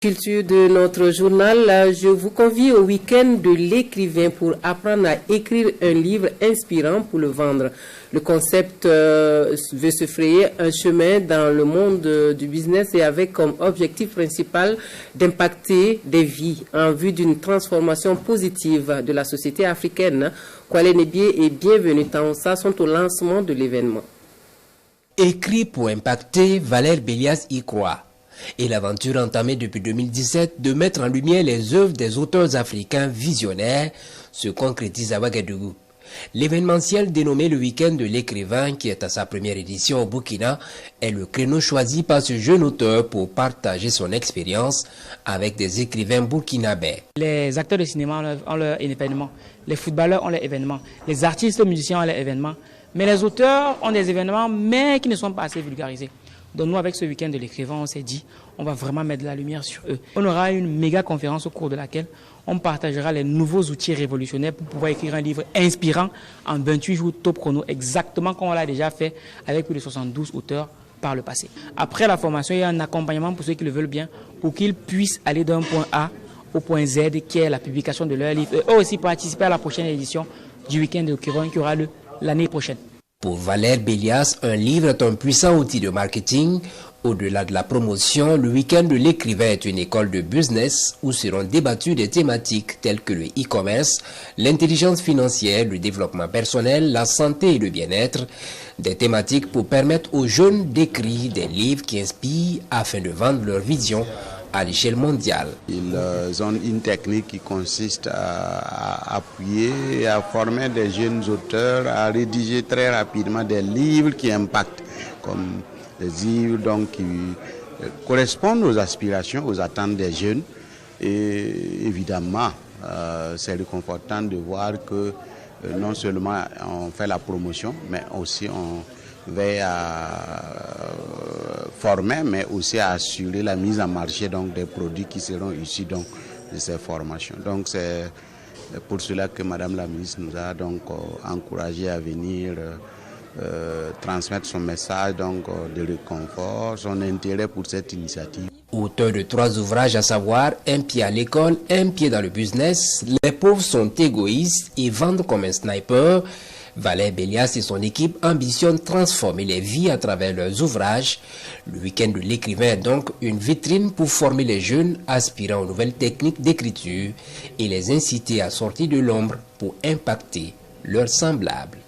Culture de notre journal, je vous convie au week-end de l'écrivain pour apprendre à écrire un livre inspirant pour le vendre. Le concept veut se frayer un chemin dans le monde du business et avec comme objectif principal d'impacter des vies en vue d'une transformation positive de la société africaine. Kwale Nebié et Bienvenue Taonsa sont au lancement de l'événement. Écrit pour impacter, Valère Bélias y croit. Et l'aventure entamée depuis 2017 de mettre en lumière les œuvres des auteurs africains visionnaires se concrétise à Ouagadougou. L'événementiel dénommé le week-end de l'écrivain, qui est à sa première édition au Burkina, est le créneau choisi par ce jeune auteur pour partager son expérience avec des écrivains burkinabés. Les acteurs de cinéma ont leur événement, les footballeurs ont leur événement, les artistes, les musiciens ont leur événement, mais les auteurs ont des événements mais qui ne sont pas assez vulgarisés. Donc nous, avec ce week-end de l'écrivain, on s'est dit, on va vraiment mettre de la lumière sur eux. On aura une méga conférence au cours de laquelle on partagera les nouveaux outils révolutionnaires pour pouvoir écrire un livre inspirant en 28 jours top chrono, exactement comme on l'a déjà fait avec plus de 72 auteurs par le passé. Après la formation, il y a un accompagnement pour ceux qui le veulent bien, pour qu'ils puissent aller d'un point A au point Z, qui est la publication de leur livre. Et eux aussi participer à la prochaine édition du week-end de l'écrivain qui aura lieu l'année prochaine. Pour Valère Bélias, un livre est un puissant outil de marketing. Au-delà de la promotion, le week-end de l'écrivain est une école de business où seront débattues des thématiques telles que le e-commerce, l'intelligence financière, le développement personnel, la santé et le bien-être. Des thématiques pour permettre aux jeunes d'écrire des livres qui inspirent afin de vendre leur vision à l'échelle mondiale. Ils ont une technique qui consiste à appuyer et à former des jeunes auteurs à rédiger très rapidement des livres qui impactent, comme des livres donc, qui correspondent aux aspirations, aux attentes des jeunes. Et évidemment, c'est réconfortant de voir que non seulement on fait la promotion, mais aussi on veille à former, mais aussi à assurer la mise en marché donc, des produits qui seront issus donc, de ces formations. Donc c'est pour cela que Madame la ministre nous a donc encouragé à venir transmettre son message donc, de réconfort, son intérêt pour cette initiative. Auteur de 3 ouvrages, à savoir Un pied à l'école, Un pied dans le business, Les pauvres sont égoïstes et vendent comme un sniper, Valère Bélias et son équipe ambitionnent transformer les vies à travers leurs ouvrages. Le week-end de l'écrivain est donc une vitrine pour former les jeunes aspirant aux nouvelles techniques d'écriture et les inciter à sortir de l'ombre pour impacter leurs semblables.